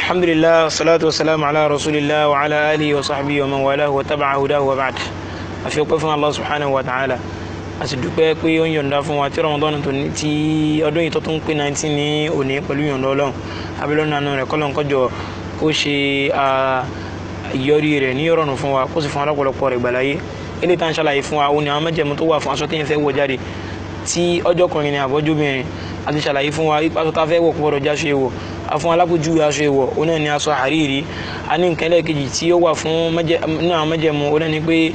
الحمد لله والصلاة والسلام على رسول الله وعلى آله وصحبه ومن والاه وتبع هداه وبعد. أفيقوا فún Allah subhanahu wa ta'ala. A sì dúpẹ́ pé ó ń yọ̀ǹda fún wa tí Ramadan tó ní tí ọdún yìí tó tún pé 19 ní òní pẹ̀lú yọ̀ǹda Ọlọ́run. Abilọ́nà àánú rẹ̀ kọ́lọ́n kọjọ kó ṣe ìyọrí rẹ̀ ní ìrọ̀rùn fún wa kó sì fún ọlọ́pọ̀lọpọ̀ rẹ̀ gbàláyé. Eléyìí tá ń ṣàlàyé fún wa ó ní àwọn májẹ̀mú tó wà fún aṣọ tí yẹn fẹ́ wọ̀ jáde tí ọjọ́ kùnrin ní àbọ́júbìnrin. A ti ṣàlàyé fún wa ipa tó ta fẹ́ wọ̀ kó gbọ́dọ̀ jáṣe èèwọ̀. A fún alápòjú aṣọ èèwọ̀ ó náà ní aṣọ àríìrí. A ní nǹkan ẹlẹ́ẹ̀kejì tí ó wà fún nínú àwọn májẹ̀mú ó náà ní pé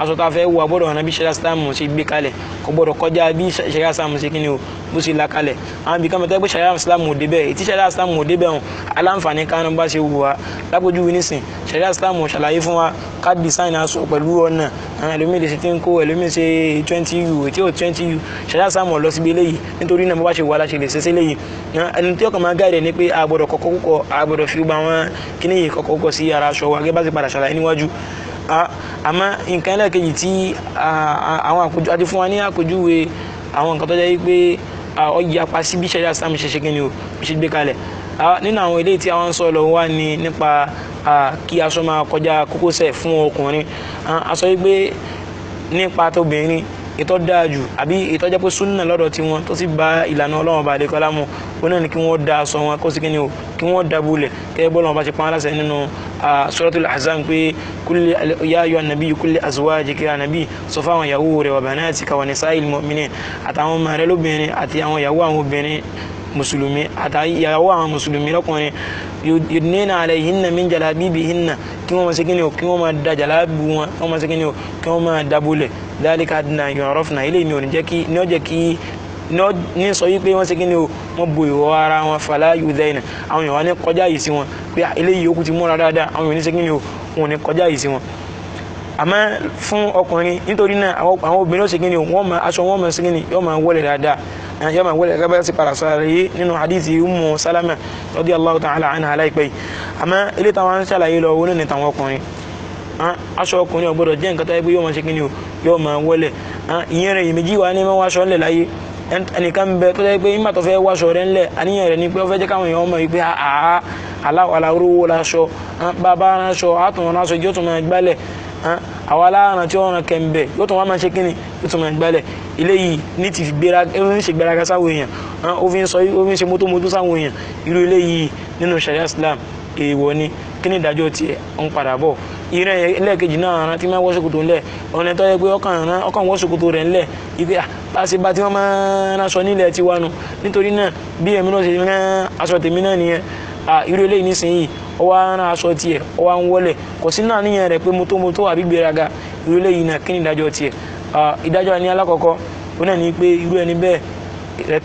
aṣọ tá fẹ́ wọ̀ gbọ́dọ̀ hàn bí ṣẹ̀ríà Ìsìlámù ṣe gbé kalẹ̀ kò gbọ́dọ̀ kọjá bí ṣẹ̀ríà Ìsìlámù ṣe kíni o bó ṣe là kalẹ̀. Àwọn ibì kan mẹ́ta pé ṣẹ̀ríà Ìsìlámù ò débẹ̀ ètí ṣẹ̀ríà Ìsìlámù ò débẹ̀ hàn aláǹfààní kánú bá ṣe wù wá lápòjú nísìn ṣẹ̀ríà Ìsìlámù ṣàlàyé fún wa ká design aṣọ pẹ̀lú ọ̀nà ẹlòmíì lè ṣe tí ń kó ẹlòmíì ṣe 20u tí ó 20u ṣẹ̀ríà Ìsìlámù lọ síbi eléyìí nítorí náà bó bá ṣe wà láṣẹ lè ṣe sí eléyìí ẹni tí ọkàn máa gáàdẹ̀ ni pé a gbọ́dọ̀ kọ́kọ́ kúkọ a gbọ́dọ̀ fi gba àwọn kíní yìí kọ́kọ́ kúkọ sí ara aṣọ wa gẹ́gẹ́ bá ti padà ṣàlàyé níwájú. Àmọ́ nǹkan ẹlẹ́ẹ̀kejì tí àwọn àpòjú àti fún wa ní àpòjúwe àwọn nǹkan tó jẹ́ pé ọjà apá sí bí ṣẹ̀ríà Ìsìlámù ṣe ṣe kíni o bí ṣe gbé kalẹ̀. Nínú àwọn eléyìí tí àwọn ń sọ lọ wá ní nípa kí aṣọ máa kọjá kókósẹ̀ fún ọkùnrin. A sọ wípé nípa tóbìnrin ìtọ́ dáa jù àbí ìtọ́ jẹ́ pé súnà lọ́dọ̀ tí wọn tó sì bá ìlànà Ọlọ́run bá dé kọ́lá mu ó náà ní kí wọ́n da aṣọ wọn kó sì kíni o kí wọ́n da bulẹ̀ kẹ́ bọ́ọ̀lù wọn bá ṣe pọ́n aláṣẹ nínú Suratul Ahzab pé ya ayyuhan nabiyyu kulli azwajika ya nabi sọ fáwọn ìyàwó rẹ̀ wa banatika wa nisa'il mu'minin àtàwọn ọmọ rẹ̀ lóbìnrin àti àwọn ìyàwó àwọn obìnrin mùsùlùmí àtàwọn ìyàwó àwọn mùsùlùmí lọ́kùnrin yudnina alayhinna min jalabibihinna kí wọ́n máa ṣe kíni o kí wọ́n máa da jàlábù wọn wọ́n máa ṣe kíni o kí wọ́n máa da bulẹ̀ dhalika adna yu'rafna ilé mi ò ní jẹ́ kí ní ọjẹ́ kí ní sọ wípé wọ́n ṣe kíni o wọ́n bo ìwọ ara wọn fala yudhayna àwọn èèyàn wá ní kọjá yìí sí wọn pé eléyìí ó kú ti múra dáadáa àwọn èèyàn ní ṣe kíni o wọn ò ní kọjá yìí sí wọn. Àmọ́ fún ọkùnrin nítorí náà àwọn obìnrin ó ṣe kíni o wọ́n máa aṣọ wọn máa ṣe kíni yóò máa wọlé dáadáa yóò máa wọlé gẹ́gẹ́ bá ti padà sọ̀rọ̀ yìí nínú hadithi Ummu Salama radiyallahu ta'ala anha láìpẹ́ yìí. Àmọ́ ilé táwọn ń ṣàlàyé lọ wọn ní tàwọn ọkùnrin aṣọ ọkùnrin ò gbọdọ̀ jẹ́ nǹkan tó yẹ pé yóò máa ṣe kíni o yóò máa wọlé ìyẹn rẹ̀ yìí méjì wá ní máa wáṣọ ńlẹ̀ láyé ẹnìkan bẹ tó yẹ pé nígbà tó fẹ́ wáṣọ rẹ̀ ńlẹ̀ àníyàn rẹ̀ ni pé ó fẹ́ jẹ́ káwọn èèyàn mọ̀ wípé aláwọ̀ láṣọ bàbá ránṣọ àtùnwọ̀n ránṣọ yóò tún máa gbálẹ̀ àwọn aláàrán tí ó ràn kẹ́ńbẹ̀ yóò tún wá máa ṣe kíni yóò tún máa gbálẹ̀ eléyìí ní ti ṣe gbéraga sáwọn èèyàn ó fi ń ṣe mótómótó sáwọn èèyàn irú eléyìí nínú Sharia Islam èèwọ̀ ni kí ni ìdájọ́ tiẹ̀ ń padà bọ̀. Ìrẹ́ ẹlẹ́ẹ̀kejì náà rán tí máa wọ́ ṣòkòtò ńlẹ̀ ọ̀nà tó yẹ pé ọkàn wọ́ ṣòkòtò rẹ̀ ńlẹ̀ ibi láti bá tí wọ́n máa ránṣọ nílẹ̀ tí wánu nítorí náà bí èmi náà ṣe rán aṣọ tèmi náà nìyẹn irú eléyìí nísìnyí ó wá rán aṣọ tiẹ̀ ó wá ń wọlẹ̀ kò sí náà níyẹn rẹ̀ pé mótómótó àbí gbéraga irú eléyìí náà kí ni ìdájọ́ tiẹ̀. Ìdájọ́ ní alákọ̀ọ́kọ́ ó náà ní pé irú ẹni bẹ́ẹ̀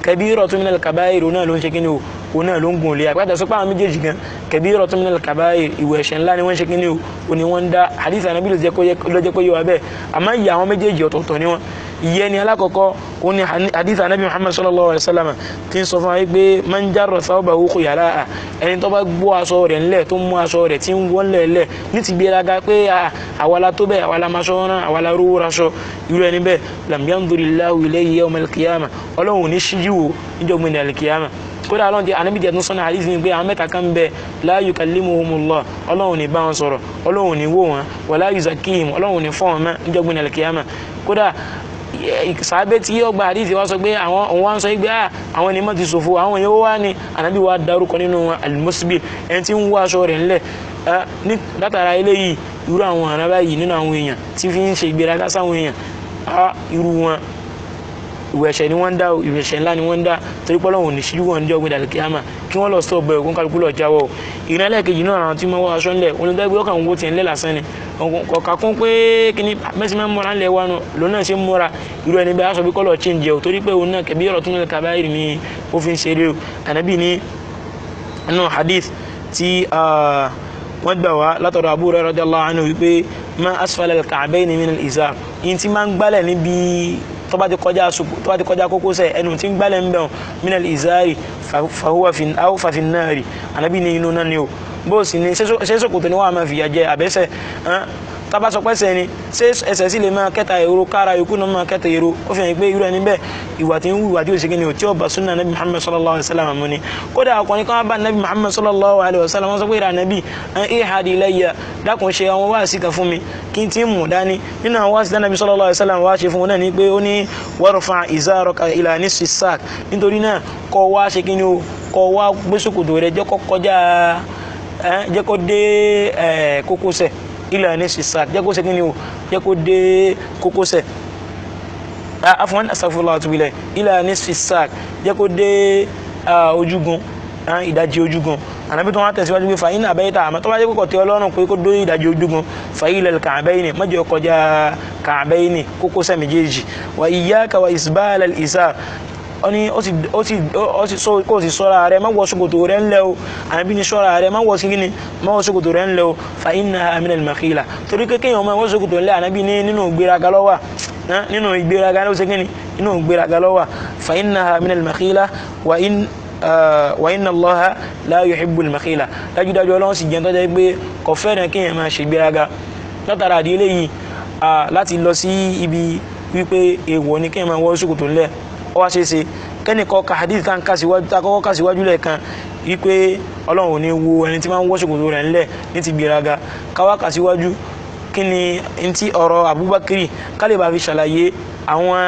kabiratun minal kabair náà ló ń ṣe kíni o òun náà ló ń gùn lé àpẹẹrẹ sọpá àwọn méjèèjì gan kabiratun minal kabair ìwẹ̀ ẹ̀ṣẹ̀ ńlá ni wọ́n ṣe kíni o ni wọ́n ń dá hadith Ànábì ló jẹ́ kó yé wa bẹ́ẹ̀ àmọ́ ìyà àwọn méjèèjì ọ̀tọ̀ọ̀tọ̀ ni wọ́n. Ìyẹn ni alákọ̀ọ́kọ́ òun ni hadith Ànábì Muhammad sallallahu alaihi wasallam tí ń sọ fún wa pé man jarra thawbahu khuyala'a ẹni tó bá gbọ́ aṣọ rẹ̀ ńlẹ̀ tó mú aṣọ rẹ̀ tí ń wọ́n lẹ̀ ní ti gbéraga pé àwàlá tó bẹ́ẹ̀ àwàlá maṣọ rán àwàlá rówó raṣọ irú ẹni bẹ́ẹ̀ lam yanzurillahu ilayhi yawmal qiyamah ọlọ́run ò ní ṣíjú wo níjọ́gbìn al-qiyamah. kódà ọlọ́run ti Ànábì jẹ́ tún sọ́nà hadith ni pé àwọn mẹ́ta kan bẹ la yukallimuhumullah ọlọ́run ní bá wọn sọ̀rọ̀ ọlọ́run ní wò wọn wala yuzakkihim ọlọ́run ní fọ́ wọn mọ́ níjọ́gbìn al-qiyamah. Kódà sàábẹ́ tí yóò gba àdíìsì wá sọ pé àwọn wá ń sọ pé àwọn ènìyàn ti ṣòfò àwọn èèyàn wá ní Ànábì wá dárúkọ nínú al-musbil ẹni tí ń wá aṣọ rẹ̀ ńlẹ̀ látara eléyìí irú àwọn àrà báyìí nínú àwọn èèyàn tí fi ń ṣe ìgbéraga sáwọn èèyàn irú wọn ìwẹ̀ṣẹ̀ ni wọ́n ń dá ìwẹ̀ṣẹ̀ ńlá ni wọ́n ń dá torí pé Ọlọ́run ní ṣíjú wọn ní ọgbìn al-qiyamah kí wọ́n lọ stop bẹ̀rẹ̀ kó kálukú lọ jáwọ́. ìrìnlẹ̀ kejì náà àwọn tí wọ́n wọ aṣọ ńlẹ̀ onídàgbé ọkàn owó tiẹ̀ ńlẹ̀ lásán ni ọ̀kà kún pé kíní mẹ́sì máa ń múra ńlẹ̀ wa nù lòun náà ṣe ń múra irú ẹni bẹ́ẹ̀ aṣọ bí kọ́lọ̀ change ẹ̀ torí pé òun náà kabiratun minal kabair ni ó fi ń ṣeré o. Ànábì ní inú hadith tí wọ́n gbà wá látọ̀dọ̀ Abu Hurairah radiyallahu anhu wípé ma asfala al-ka'bayni min al-izar yìí tí máa ń gbálẹ̀ níbi tó bá ti kọjá kókósẹ̀ ẹnu tí ń gbálẹ̀ ń bẹ̀ min al-izari fahuwa fa fin nari Ànábì ní inú náà ni o bó sì ní ṣé ṣòkòtò ni wọ́n á máa fìyà jẹ àbẹ́sẹ̀ tá bá sọ pé ẹsẹ̀ ni ṣé ẹsẹ̀ sì lè máa kẹta èrò kára yòókù náà máa kẹta èrò ó fi hàn pé irú ẹni bẹ́ẹ̀ ìwà tí ń wù ìwà tí ó ṣe kí ni ò tí ó bá súnà nàbí Muhammad sallallahu alayhi wa sallam mu ni kódà ọkùnrin kan bá nàbí Muhammad sallallahu alayhi wa sallam wọ́n sọ pé ìrà nàbí ihadi ilayya dákun ṣe àwọn wáàsí kan fún mi kí n tí mú dání nínú àwọn wáàsí nàbí sallallahu alayhi wa sallam wá ṣe fún wọn náà ni pé ó ní warfa izaraka ila nisfi sak nítorí náà kó wá ṣe kí ni ó kó wá gbé ṣòkòtò rẹ̀ jẹ́ kó kọjá jẹ́ kó dé kókósẹ̀ ila nisfi sak jẹ́ kó ṣe kí ni ó jẹ́ kó dé kókósẹ̀ afwan astaghfirullah tubilẹ̀ ila nisfi sak jẹ́ kó dé ojúgun ìdajì ojúgun Ànábì tó wá tẹ̀síwájú pé fàyín àbẹ́yìtà àmọ́ tó bá jẹ́ pé kò tẹ́ ọlọ́run pé kó dé ìdajì ojúgun fàyílẹ̀ kàbẹ́yìnì má jẹ́ kọjá kàbẹ́yìnì kókósẹ̀ méjèèjì wa iyyaka wa isbal al-izar oni ó sì so kó sì ṣọ́ra rẹ̀ má wọ ṣòkòtò rẹ̀ ńlẹ̀ o Ànábì ní ṣọ́ra rẹ̀ má wọ sigini má wọ ṣòkòtò rẹ̀ ńlẹ̀ o fa innaha min al-makhila torí pé kéèyàn má wọ ṣòkòtò ńlẹ̀ Ànábì ní nínú ìgbéraga ló wà nínú ìgbéraga ló ṣe kíni nínú ìgbéraga ló wà fa innaha min al-makhila wa inna Allaha la yuhibbu al-makhila dájúdájú Ọlọ́run sì jẹ́ tó jẹ́ pé kò fẹ́ràn kéèyàn máa ṣe ìgbéraga látara àdí eléyìí láti lọ sí ibi wípé èèwọ̀ ni kéèyàn máa wọ ṣòkòtò ńlẹ̀ ó wá ṣeéṣe kẹ́nìkan ka hadith kan kọ́kọ́ kà síwájú lẹ́ẹ̀kan wípé Ọlọ́run ò ní wo ẹni tí máa ń wọ ṣòkòtò rẹ̀ ńlẹ̀ ní ti gbéraga káwá kà síwájú kí ni ntí ọ̀rọ̀ Abubakar kálí bá fi ṣàlàyé àwọn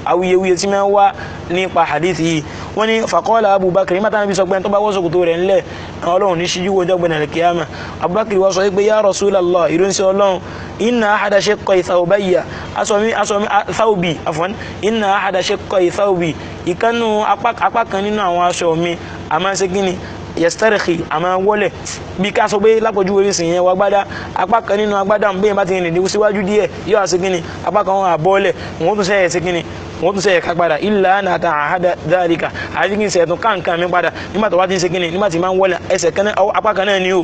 awuyewuye tí máa ń wá nípa hadith yìí wọ́n ní faqala Abubakar nígbà táwọn ibi sọ pé tó bá wọ ṣòkòtò rẹ̀ ńlẹ̀ Ọlọ́run ní ṣíjú wọjọ́ gbẹ̀nà al-qiyamah Abubakar wá sọ pé ya Rasulallah ìrúnsẹ́ Ọlọ́run inna ahada shiqqi thawbayya thawbi afwan inna ahada shiqqi thawbi ìkànnù apá kan nínú àwọn aṣọ mi àmọ́ ṣe kíni yastarikhi àmọ́ wọlé bí ká sọ pé lápòjú orí sìn yẹn wọ agbádá apá kan nínú agbádá ń bẹ́ẹ̀ bá ti rìn ní síwájú díẹ̀ yóò wá ṣe kíni apá kan wọn àbọ́ọ̀lẹ̀ wọ́n tún sẹ́yẹ̀ ṣe kíni wọ́n tún sẹ́yẹ̀ ká padà illa an ata'ahada dhalika àti kí n sẹ̀tún káǹkà mi padà nígbà tó wá ti ń ṣe kíni nígbà tí máa ń wọlé ẹsẹ̀ kan apá kan náà ni ó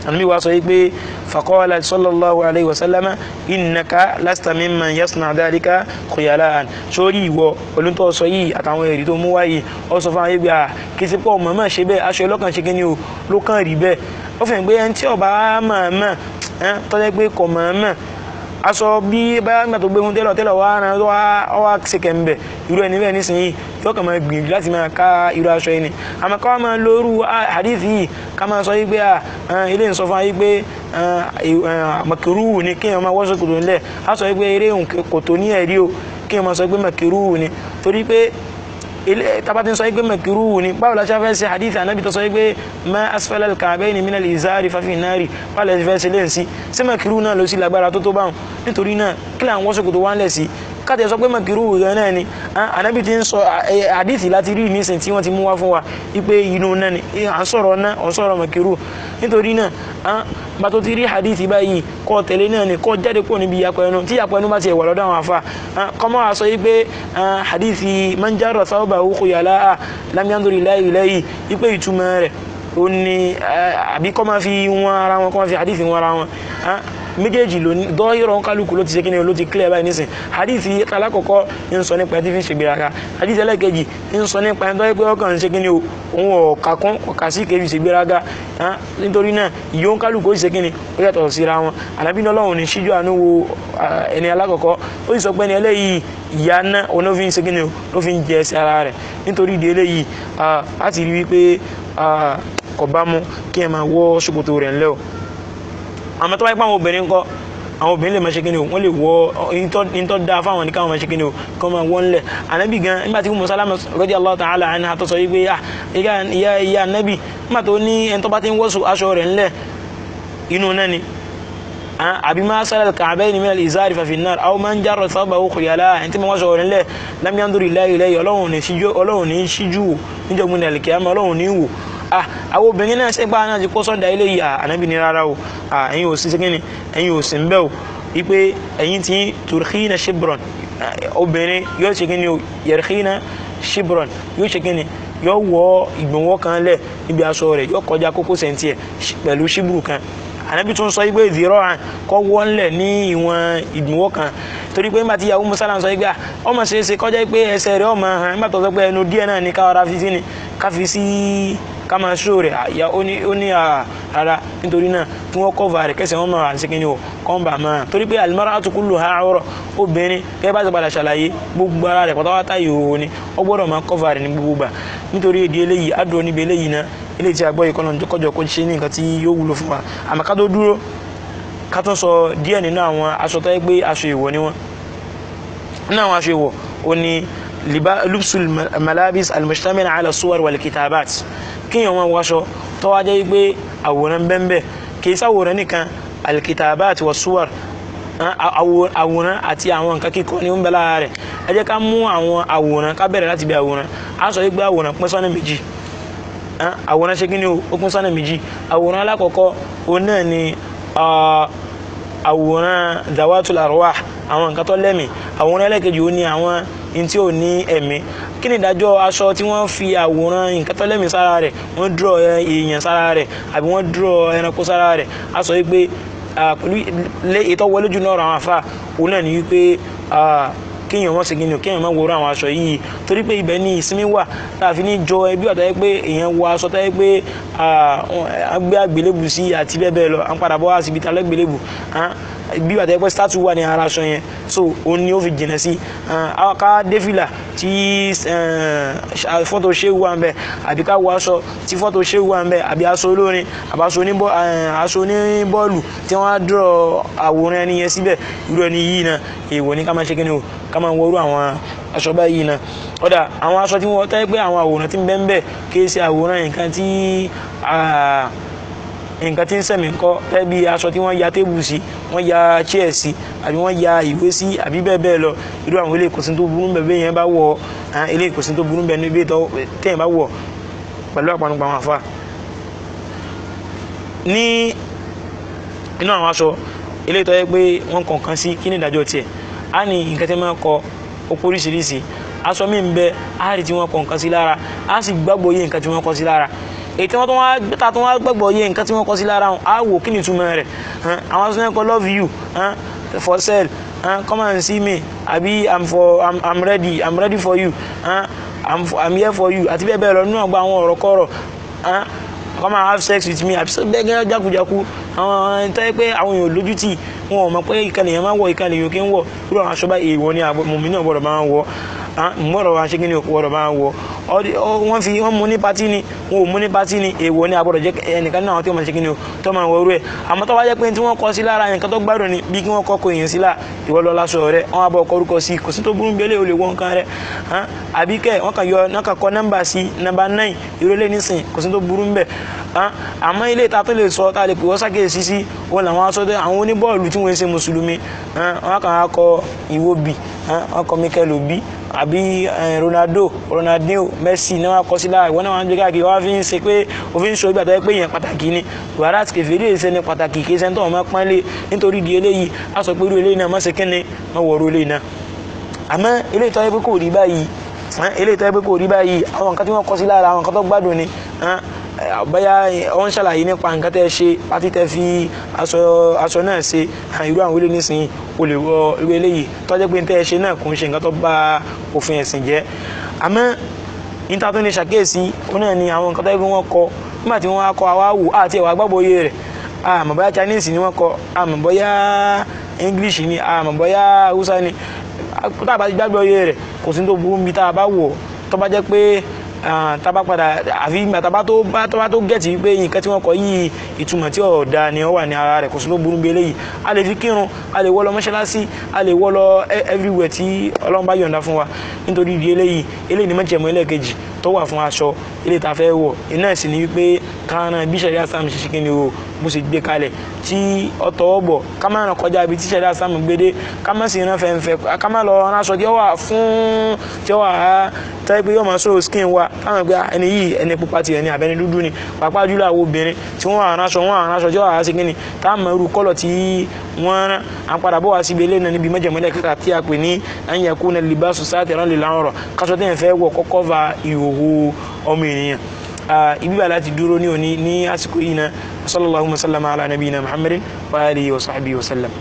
Ànábì wa sọ pé faqala sallallahu alayhi wa sallam innaka lasta mimman yasna dhalika khuyalaan sórí ìwọ olùtọ́ sọ yìí àtàwọn èrì tó mú wáyé ọ sọ fún ayégbà kí sí pọ̀ mọ̀mọ́ ṣe bẹ́ẹ̀ aṣọ ọlọ́kàn ṣe kí ni o ló kàn rí bẹ́ẹ̀ ó fi hàn pé ẹni tí ọba mọ̀ọ́mọ̀ tọ́jẹ́ pé kò mọ̀ọ́mọ̀ aṣọ bí báyà nígbà tó gbé fún tẹ́lọ̀ wá ara wá ṣe kẹ̀mbẹ̀ irú ẹni bẹ́ẹ̀ nísìnyí yóò kàn máa gbìyànjú láti máa ká irú aṣọ ẹni àmọ́ ká wá máa lóru hadith yìí ká máa sọ wípé ilé ń sọ fún ayé pé makiruhu ni kéèyàn máa wọ́ ṣòkòtò ńlẹ̀ á sọ wípé eré kò tó ní ẹ̀rí o kéèyàn máa sọ pé makiruhu ni torí pé tàbá ti ń sọ pé makiruhu ni báwo la ṣe fẹ́ ṣe hadith Ànábì tó sọ pé ma asfala al-ka'bayni min al-izari fa fi an-nari báwo la ṣe fẹ́ ṣe lẹ́yìn sí sí makiruhu náà ló sì lágbára tó báwọn nítorí náà kí là ń wọ́ ṣòkòtò wá ń lẹ̀ sí káàtẹ̀ sọ pé makiruhu rẹ̀ náà ni Ànábì ti ń sọ hadith láti rí nísìn tí wọ́n ti mú wá fún wa wípé inú náà ni à ń sọ̀rọ̀ náà ọ̀ ń sọ̀rọ̀ makiruhu nítorí náà bá tó ti rí hadith báyìí kọ́ tẹ̀lé náà ni kọ́ jáde kó níbi ìyapọ̀ ẹnu tí ìyapọ̀ ẹnu bá ti wà lọ́dọ̀ àwọn afa kọ́mọ́ wa sọ wípé hadith man jarra thawbahu khuyala'a lam yanzur ilayhi wípé ìtumọ̀ rẹ̀ ó ní àbí kọ́ máa fi wọn ara wọn kọ́ máa fi hadith wọn ara wọn méjèèjì lóní dọ́hírọ̀ ń kálukú ló ti ṣe kí ni ló ti clear báyìí nísìn hadith alákọ̀ọ́kọ́ ń sọ nípa ẹni tí fi ń ṣe gbéraga hadith ẹlẹ́kejì ń sọ nípa ẹni tó yẹ pé ọkàn ń ṣe kí ni òun ọ̀ka kún ọ̀ka sí kejì ṣe gbéraga nítorí náà ìyó ń kálukú ó ti ṣe kí ni ó yàtọ̀ síra wọn Ànábì Ọlọ́run ní ṣíjú àánú wo ẹni alákọ̀ọ́kọ́ ó sì sọ pé ẹni eléyìí ìyá náà òun ló fi ń ṣe kí ni ló fi ń jẹ ẹsẹ̀ ara rẹ̀ nítorí ìdí eléyìí láti rí wípé kò bá mú kí ẹ máa wọ ṣòkòtò rẹ̀ ńlẹ́ o àmọ́ tó wáyé pé àwọn obìnrin ńkọ́ àwọn obìnrin lè máa ṣe kí ni o wọ́n lè wọ ìtọ́ dáa fáwọn ní káwọn máa ṣe kí ni o kí wọ́n máa wọ́n lẹ̀ Ànábì gan nígbà tí Ummu Salama radiyallahu ta'ala anha tó sọ wípé ìyá Ànábì nígbà tó ní ẹni tó bá ti ń wọ́ aṣọ rẹ̀ ńlẹ̀ inú náà ni àbí máa sálà al-ka'bayni min al-izari fa fi an-nar aw man jarra thawbahu khuyala ẹni tí mo wọ́ aṣọ rẹ̀ ńlẹ̀ lam yanzur ilayhi Ọlọ́run ní ṣíjú níjọ́ gbọ́n al-qiyamah Ọlọ́run ní wò àwọn obìnrin náà ṣe gbá náà ti kó sọ́dá ilé yìí Ànábì ní rárá o ẹ̀yin ò sí kíni ẹ̀yin ò sí ń bẹ́ o wípé ẹ̀yin ti turkhina shibron obìnrin yóò ṣe kíni o yarkhina shibron yóò ṣe kíni yóò wọ ìgbọ̀nwọ́ kan lẹ̀ níbi aṣọ rẹ̀ yóò kọjá kókó sẹ́ntì ẹ̀ pẹ̀lú ṣíbùrù kan Ànábì tún sọ pé dhira'an kó wọ́nlẹ̀ ní ìwọ̀n ìgbìnwó kan torí pé nígbà tí ìyàwó Musa sọ pé ọmọ ṣeéṣe kọjá pé ẹsẹ̀ rẹ̀ ọmọ hàn nígbà tó sọ pé ẹnu díẹ̀ náà ní káwara fi sí ni ká fi sí ká máa ṣó rẹ̀ àyà ó ní rárá nítorí náà kí wọ́n kọ́va rẹ̀ kẹsẹ̀ wọn máa ṣe kíni o kọ́ńbà máa torí pé al-mar'atu kulluha awra obìnrin gẹ́gẹ́ bá ti padà ṣàlàyé gbogbo ara rẹ̀ pátápátá ìhòòhò ni ó gbọ́dọ̀ máa kọ́va rẹ̀ ní gbogbo gbà nítorí èdè eléyìí á dúró níbi eléyìí náà eléyìí tí a gbọ́ ìkọlọ̀ kọjọ kó ṣe ní nǹkan tí yóò wúlò fún wa àmọ́ ká tó dúró ká tún sọ díẹ̀ nínú àwọn aṣọ tó yẹ pé aṣọ ìwọ̀ ni wọ́n nínú àwọn aṣọ ìwọ̀ ó ní lubsul malabis al-mushtamil ala suwar wal kitabat kíyàn wọn wáṣọ tó wá jẹ́ pé àwòrán bẹ́ẹ̀ kìí sáwòrán nìkan al-kitabat wa suwar àwòrán àti àwọn nǹkan kíkọ ní ń bẹ lára rẹ̀ ẹ jẹ́ ká mú àwọn àwòrán ká bẹ̀rẹ̀ láti bí àwòrán a sọ pé àwòrán pín sọ́nà méjì àwòrán ṣe kí ni ó pín sọ́nà méjì àwòrán alákọ̀ọ́kọ́ òun náà ni àwòrán zawatul arwah àwọn nǹkan tó lẹ́mìí àwòrán ẹlẹ́kejì ó ní àwọn in tí ò ní ẹ̀mí kí ni ìdájọ́ aṣọ tí wọ́n fi àwòrán nǹkan tó lẹ́mìí sára rẹ̀ wọ́n dúró èèyàn sára rẹ̀ àbí wọ́n dúró ẹranko sára rẹ̀ a sọ wípé pẹ̀lú ètò wọlé jù náà àwọn àfà òun náà ní wípé kéèyàn wọ́n segin ní kéèyàn máa wọ̀rọ̀ àwọn aṣọ yìí torí pé ibẹ̀ ní ìsinmi wà láàfin ní jọ ẹbí ọ̀tọ̀ yẹ pé èèyàn wọ aṣọ tó yẹ pé gbé àgbélébù sí àti bẹ́ẹ̀ bẹ́ẹ̀ lọ à ń padà bọ́ wá síbi tá lẹ́gbélébù bí wàtí pé statue wà ní ara aṣọ yẹn so òun ni ó fi jìnà sí ká défìlà tí fọ́tò ṣéwù wà ń bẹ àbí ká wọ aṣọ tí fọ́tò ṣéwù wà ń bẹ àbí aṣọ olórin àbí aṣọ oníbọ́ọ̀lù tí wọ́n á dúró àwòrán ẹni yẹn síbẹ̀ irú ẹni yìí náà èèwọ̀ ní ká máa ṣe kí ni o ká máa wọrú àwọn aṣọ báyìí náà ọ̀dà àwọn aṣọ tí wọ́n tẹ́ pé àwọn àwòrán tí ń bẹ ń bẹ kì í ṣe àwòrán nǹkan tí ń sẹ̀mí kọ́ tẹ́bí aṣọ tí wọ́n ya tébù sí wọ́n ya chair sí àbí wọ́n ya ìwé sí àbí bẹ́ẹ̀ bẹ́ẹ̀ lọ irú àwọn ilé ìkòsí tó burú bẹ́ẹ̀ yẹn bá wọ̀ ilé ìkòsí tó burú bẹ́ẹ̀ níbi tẹ́yìn bá wọ̀ pẹ̀lú àpanupọ̀ àwọn àfà ní inú àwọn aṣọ ilé ìtọ́ yẹ pé wọ́n kọ̀ọ̀kan sí kí ní ìdájọ́ tiẹ̀ á ní nǹkan tí wọ́n kọ opó oríṣiríṣi aṣọ mi ń bẹ á rí tí wọ́n kọ̀ọ̀kan sí lára á sì gbàgbọ́ yé nǹkan tí wọ́n kọ sí lára èyí tí wọ́n tó wá gbàgbọ́ yé nǹkan tí wọ́n kọ sí lára á wò kí ni ìtumọ̀ rẹ̀ àwọn aṣọ yẹn kọ love you for sale come and see me àbí I'm ready for you I'm here for you àti bẹ́ẹ̀ bẹ́ẹ̀ lọ nínú àgbà àwọn ọ̀rọ̀ kọ́rọ̀ come and have sex with me àbí bẹ́ẹ̀ gẹ́gẹ́ jákujáku àwọn tẹ́ pé àwọn èèyàn lójú tì wọn ò mọ̀ pé ìkànnì yẹn máa wọ̀ ìkànnì yòókè ń wọ̀ irú àwọn aṣọ báyìí èèwọ̀ ni mùmí náà gbọ́dọ̀ máa ń wọ̀ mọ̀rọ̀ wa ṣe kí ni gbọ́dọ̀ máa ń wọ̀ wọ́n mú ní pátí ni wọn ò mú ní pátí ni èèwọ̀ ni àbọ̀dọ̀ jẹ́ ẹnìkan náà tí wọ́n máa ṣe kí ni tó máa wọ̀ rú ẹ̀ àmọ́ tó wá jẹ́ pé tí wọ́n kọ sí lára nǹkan tó gbádùn ni bí kí wọ́n kọ́ èèyàn sí là ìwọ lọ láṣọ rẹ̀ wọ́n á bọ̀ ọkọ̀ orúkọ sí kò sí tó burú bẹ́lẹ̀ ò lè wọ nǹkan rẹ̀ àbí kẹ́ wọ́n kàn kọ nọ́mbà sí nọ́mbà 9 ìrọ̀lẹ́ nísìn kò sí tó burú bẹ́ẹ̀ àmọ́ ilé ìta tó lè sọ tá a lè pè wọ́n sákèésí sí wọn làwọn aṣọ àwọn oníbọ́ọ̀lù tí wọ́n ṣe mùsùlùmí wọ́n kàn á kọ Iwobi wọ́n kọ Mikel Obi àbí Ronaldinho Messi náà wọ́n kọ sí lára ìwọ́n náà wọ́n ń gbé káàkiri wọ́n fi ń ṣe pé òfin sọ ìgbà tó yẹ pé èèyàn pàtàkì ni wàhálà àti kẹfìrí èsẹ ní pàtàkì kì í ṣe ń tọ́ ọmọ pọ́nlé nítorí di eléyìí á sọ pé irú eléyìí náà má ṣe kíni má wọ̀rọ̀ eléyìí náà àmọ́ eléyìí tó yẹ pé kò rí báyìí àwọn nǹkan tí wọ́n kọ sí lára àwọn nǹkan tó gbádùn ni báyà wọ́n ṣàlàyé nípa nǹkan tẹ́ ṣe pátí tẹ́ fi aṣọ náà ṣe irú àwọn ilé nísìnyí o lè wọ irú eléyìí tó jẹ́ pé tẹ́ ṣe náà kò ń ṣe nǹkan tó bá òfin ẹ̀sìn jẹ́ àmọ́ níta tó ní ṣàkíyèsí ó náà ni àwọn nǹkan tó yẹ kí wọ́n kọ nígbà tí wọ́n á kọ àwa wò àti ẹ̀wà gbàgbọ́ iye rẹ̀ àmọ́ bóyá Chinese ni wọ́n kọ àmọ́ bóyá English ni àmọ́ bóyá Hausa ni tá a bá ti gbàgbọ́ iye rẹ̀ kò sí tó burú níbi tá a bá wọ̀ tó bá jẹ́ pé tábà padà àfi ìgbà tábà tó gẹ̀tì wípé nǹkan tí wọ́n kọ yìí ìtumọ̀ tí ọ̀dà ni ó wà ní ara rẹ̀ kò sí ló burú bí eléyìí a lè fi kírun a lè wọ́ lọ mọ́ṣáláṣí a lè wọ́ lọ everywhere tí Ọlọ́run bá yọ̀ǹda fún wa nítorí ìdí eléyìí ni májẹ̀mú ẹlẹ́ẹ̀kejì tó wà fún aṣọ ilé tá a fẹ́ wọ̀ iná sì ni wípé káàná bí ṣẹ̀ríà Islam ṣe kí ni o bó ṣe gbé kalẹ̀ tí ọ̀tọ̀ ọ̀bọ̀ ká má ràn kọjá ibi tí ṣẹ̀ríà Islam gbé dé ká má sì rán fẹ́ǹfẹ́ ká má lọ rán aṣọ tí ó wà fún tí ó wà tẹ́ pé yóò máa sọ̀rọ̀ skin wa táwọn pé ẹni yìí ẹni pupa tiẹ̀ ni àbẹ́ni dúdú ni pàápàá jùlọ àwọn obìnrin tí wọ́n àrán aṣọ tí ó wà sí kí ni táwọn irú kọ́lọ̀ tí wọ́n rán à ń padà bọ́ wá síbi ilé náà níbi mẹ́jẹ̀mọ́lẹ̀ kíkà tí a pè ní an yakuna libasu satiran lil awra káṣọ tí yẹn fẹ́ wọ̀ kọ́kọ́ va ìhòhò ọmọ ènìyàn ibi bá láti dúró ní òní ní àsìkò yìí náà sallallahu alaihi wa sallam ala nabiyyina muhammadin wa alihi wa sahbihi wa sallam.